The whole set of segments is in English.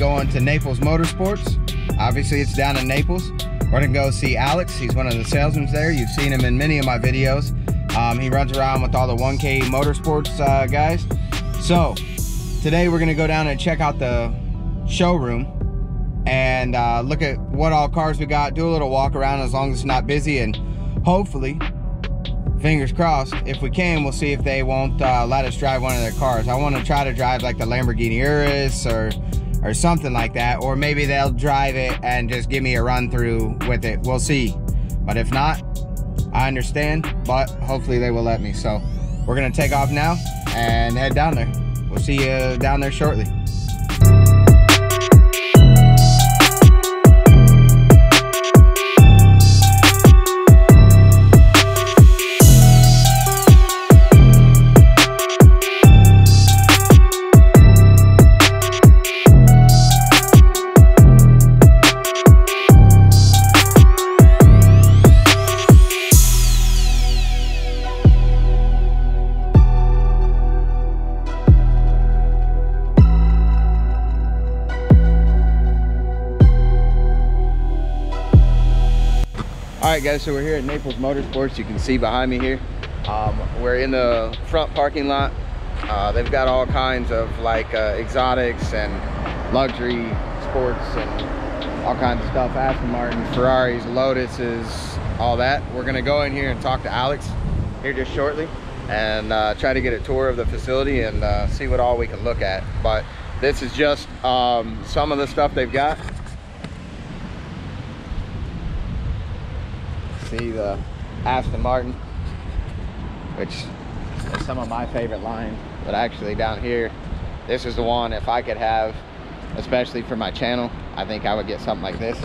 going to Naples Motorsports. Obviously, it's down in Naples. We're gonna go see Alex. He's one of the salesmen there. You've seen him in many of my videos. He runs around with all the 1K Motorsports guys. So today we're gonna go down and check out the showroom and look at what all cars we got, do a little walk around as long as it's not busy, and hopefully, fingers crossed, if we can, we'll see if they won't let us drive one of their cars. I want to try to drive like the Lamborghini Urus or something like that, or maybe they'll drive it and just give me a run through with it. We'll see. But if not, I understand, but hopefully they will let me. So we're gonna take off now and head down there. We'll see you down there shortly. Alright guys, so we're here at Naples Motorsports. You can see behind me here. We're in the front parking lot. They've got all kinds of like exotics and luxury sports and all kinds of stuff. Aston Martin, Ferraris, Lotuses, all that. We're gonna go in here and talk to Alex here just shortly and try to get a tour of the facility and see what all we can look at. But this is just some of the stuff they've got. See the Aston Martin, which is some of my favorite lines, but actually down here, this is the one, if I could have, especially for my channel, I think I would get something like this.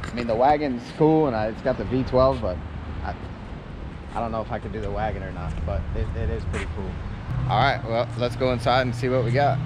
I mean, the wagon's cool and it's got the V12, but I don't know if I could do the wagon or not, but it is pretty cool. All right, well, let's go inside and see what we got.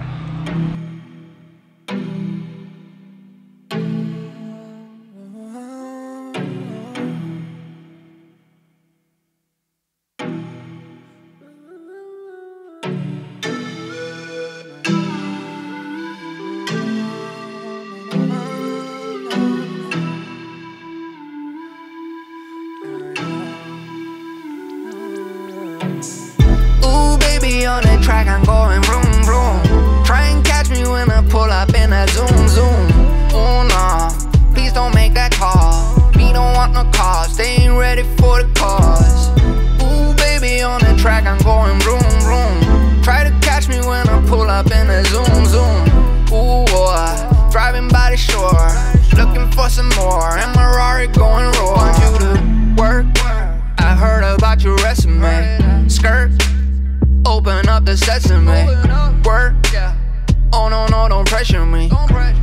On the track, I'm going vroom vroom. Try and catch me when I pull up in that zoom zoom. Oh no, please don't make that call. Me don't want no cars, they ain't ready for the cause. Ooh baby, on the track, I'm going vroom vroom. Try to catch me when I pull up in that zoom zoom. Ooh boy, driving by the shore, looking for some more, and my Rari going raw. Want you to work, I heard about your resume. Skirt, open up the sesame. Work, oh no, no, don't pressure me.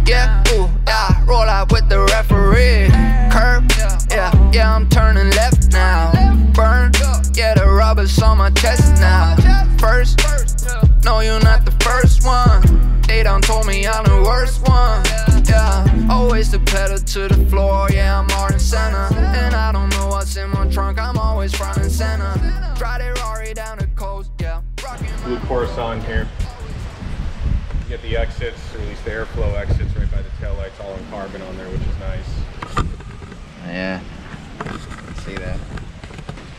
Yeah, ooh, yeah, roll out with the referee. Curb, yeah, I'm turning left now. Burn, yeah, the rubber's on my chest now. First, no, you're not the first one. They done told me I'm the worst one. Yeah, always the pedal to the floor. Yeah, I'm more than center, and I don't know what's in my trunk. I'm always front and center. Drive the Rari down the coast, yeah. Blue Coruscant here. You get the exits, or at least the airflow exits right by the taillights, all in carbon on there, which is nice. Yeah, see that.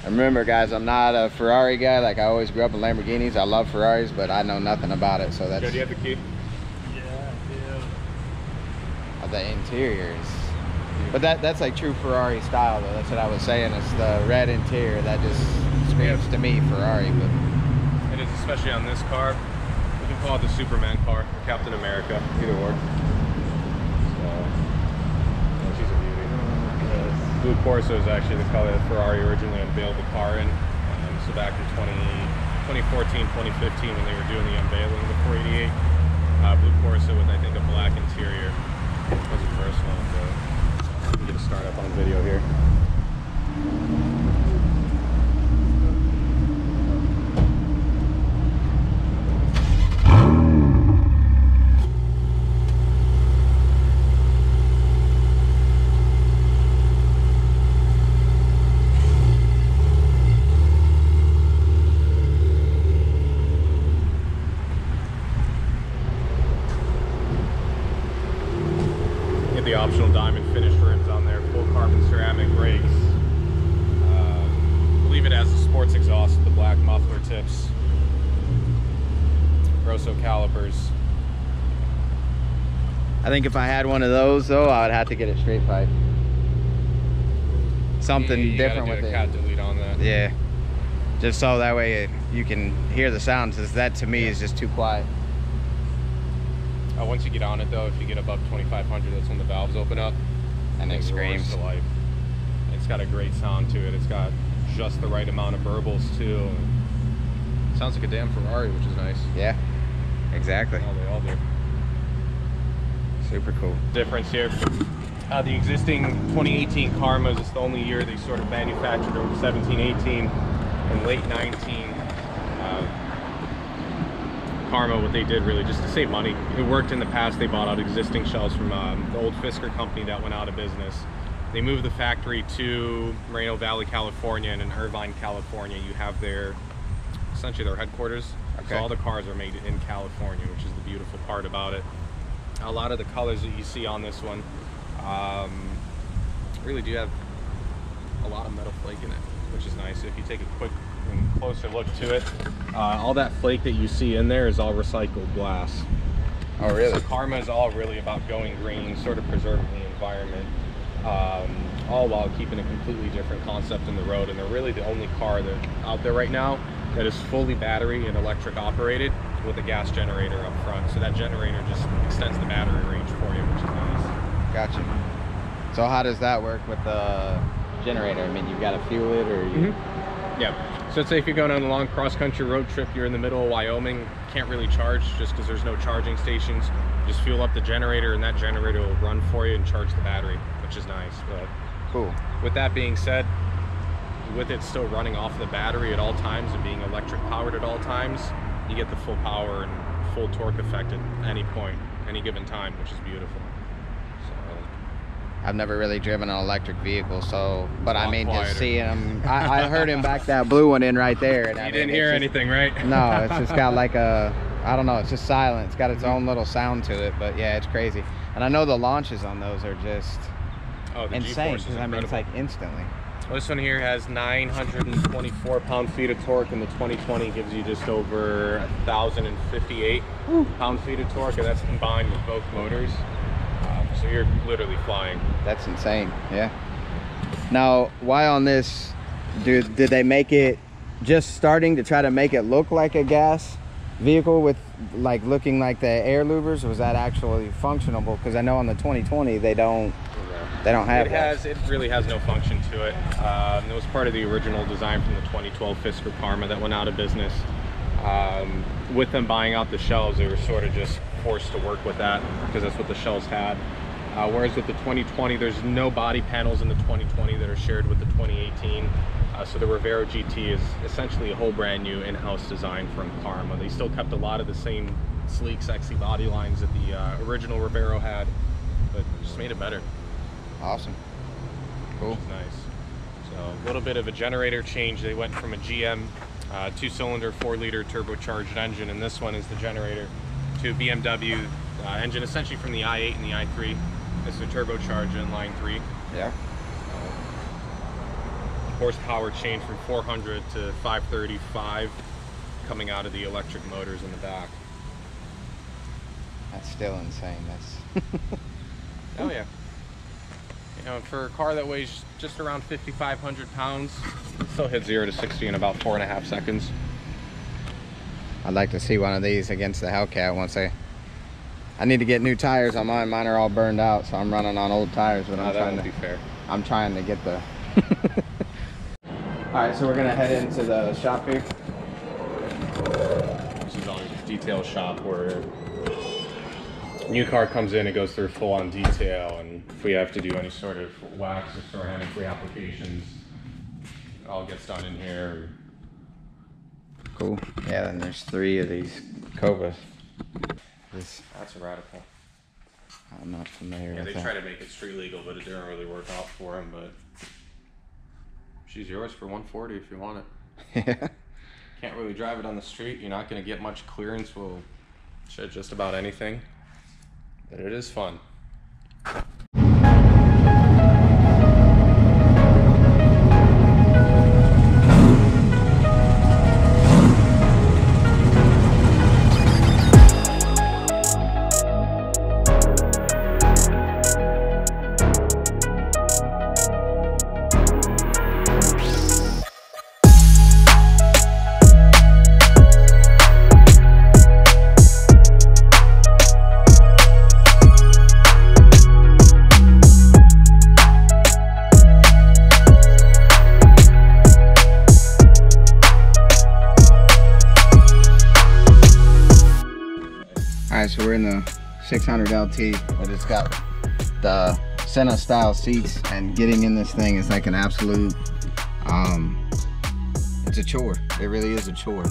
And remember guys, I'm not a Ferrari guy. Like, I always grew up in Lamborghinis. I love Ferraris, but I know nothing about it, so that's... Joe, do you have the key? Yeah, The interiors. But that's like true Ferrari style though. That's what I was saying. It's the red interior that just screams to me Ferrari. But it is, especially on this car. We can call it the Superman car, or Captain America, either or. So, yeah, she's a beauty. The Blue Corso is actually the color that Ferrari originally unveiled the car in. So back in 2014, 2015, when they were doing the unveiling of the 488, Blue Corso with, I think, a black interior was the first one. So get a start up on video here. the optional diamond finished rims on there, full carbon ceramic brakes. I believe it has a sports exhaust with the black muffler tips. Grosso calipers. I think if I had one of those though, I would have to get it straight pipe. Something You different gotta with do it. a cat delete on that. Yeah. Just so that way you can hear the sounds, because that to me is just too quiet. Once you get on it though, if you get above 2,500, that's when the valves open up. And it roars screams. to life. It's got a great sound to it. It's got just the right amount of burbles too. Sounds like a damn Ferrari, which is nice. Yeah, exactly. Oh, they all do. Super cool. Difference here. The existing 2018 Karmas, it's the only year they sort of manufactured them, 17, 18, and late 19. Karma, what they did really just to save money. It worked in the past. They bought out existing shells from the old Fisker company that went out of business. They moved the factory to Moreno Valley, California, and in Irvine, California, you have essentially their headquarters. Okay. So all the cars are made in California, which is the beautiful part about it. A lot of the colors that you see on this one really do have a lot of metal flake in it, which is nice. If you take a quick and closer look to it, all that flake that you see in there is all recycled glass. Oh, really? So Karma is all really about going green, sort of preserving the environment, all while keeping a completely different concept in the road. And they're really the only car that out there right now that is fully battery and electric operated with a gas generator up front. So that generator just extends the battery range for you, which is nice. Gotcha. So how does that work with the generator? I mean, you've got to fuel it, or you... Yeah. So let's say if you're going on a long cross-country road trip, you're in the middle of Wyoming, can't really charge just because there's no charging stations. Just fuel up the generator, and that generator will run for you and charge the battery, which is nice. But Cool. with that being said, with it still running off the battery at all times and being electric powered at all times, you get the full power and full torque effect at any point, any given time, which is beautiful. So I've never really driven an electric vehicle, so, but I mean, quieter. just seeing him, I heard him back that blue one in right there. And you didn't hear anything, right? No, it's just got like a, I don't know, it's just silent. It's got its own little sound to it, but yeah, it's crazy. And I know the launches on those are just Oh, the insane, G-force is because I mean, it's incredible. like instantly. Well, this one here has 924 pound-feet of torque, and the 2020 gives you just over 1,058 pound-feet of torque, and that's combined with both motors. So you're literally flying. That's insane, yeah. Now, why on this, did they make it just starting to try to make it look like a gas vehicle with like looking like the air louvers? Or was that actually functionable? Because I know on the 2020 they don't have that. It really has no function to it. It was part of the original design from the 2012 Fisker Karma that went out of business. With them buying out the shells, they were sort of just forced to work with that because that's what the shells had. Whereas with the 2020, there's no body panels in the 2020 that are shared with the 2018. So the Rivero GT is essentially a whole brand new in-house design from Karma. They still kept a lot of the same sleek, sexy body lines that the original Rivero had, but just made it better. Awesome. Cool. Which is nice. So a little bit of a generator change. They went from a GM 2-cylinder 4-liter turbocharged engine, and this one is the generator, to BMW engine, essentially from the i8 and the i3. It's the turbocharged inline 3. Yeah. Horsepower change from 400 to 535 coming out of the electric motors in the back. That's still insane. That's Oh yeah. You know, for a car that weighs just around 5,500 pounds, it still hit 0 to 60 in about 4.5 seconds. I'd like to see one of these against the Hellcat once I need to get new tires on mine. Mine are all burned out, so I'm running on old tires. But No, that won't be fair. I'm trying to get the. All right, so we're gonna head into the shop here. This is our detail shop where new car comes in, it goes through full-on detail, and if we have to do any sort of wax or start having free applications, it all gets done in here. Cool. Yeah, then there's 3 of these Cobas. That's a radical. I'm not familiar Yeah, with they that. try to make it street legal, but it didn't really work out for them. But she's yours for $140 if you want it. Yeah. Can't really drive it on the street. You're not going to get much clearance. We'll shed just about anything, but it is fun. Alright, so we're in the 600 LT, but it's got the Senna style seats, and getting in this thing is like an absolute, it's a chore. It really is a chore.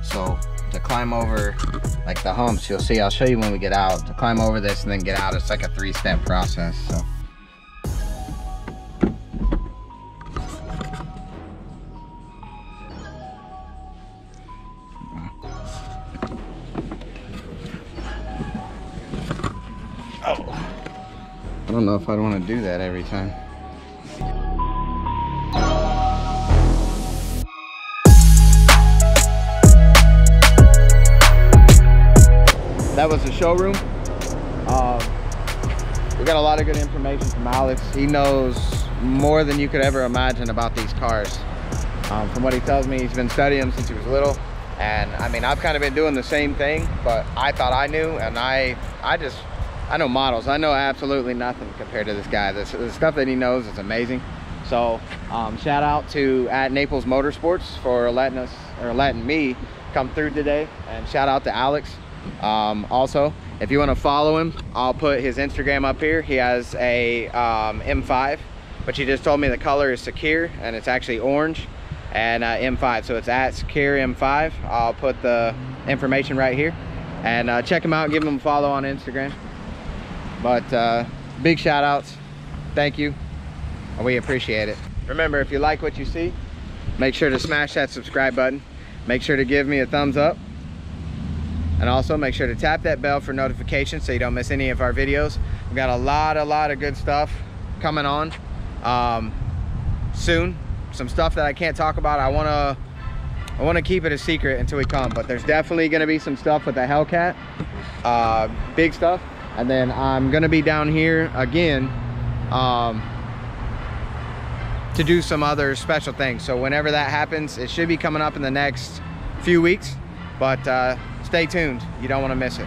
So to climb over like the humps, you'll see, I'll show you when we get out, to climb over this and then get out, it's like a 3-step process. So I don't know if I'd want to do that every time. That was the showroom. We got a lot of good information from Alex. He knows more than you could ever imagine about these cars. From what he tells me, he's been studying them since he was little. And I mean, I've kind of been doing the same thing, but I thought I knew, and I know models. I know absolutely nothing compared to this guy. The stuff that he knows is amazing. So shout out to @Naples Motorsports for letting me come through today, and shout out to Alex. Also, if you want to follow him, I'll put his Instagram up here. He has a M5, but he just told me the color is Secure, and it's actually orange, and M5, so it's @Secure M5. I'll put the information right here, and check him out, give him a follow on Instagram. But big shout outs, thank you, and we appreciate it. Remember, if you like what you see, make sure to smash that subscribe button, make sure to give me a thumbs up, and also make sure to tap that bell for notifications so you don't miss any of our videos. We've got a lot of good stuff coming on soon. Some stuff that I can't talk about. I want to keep it a secret until we come, but there's definitely going to be some stuff with the Hellcat, big stuff. And then I'm gonna be down here again to do some other special things. So whenever that happens, it should be coming up in the next few weeks, but stay tuned. You don't want to miss it.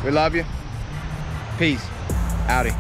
We love you. Peace. Howdy.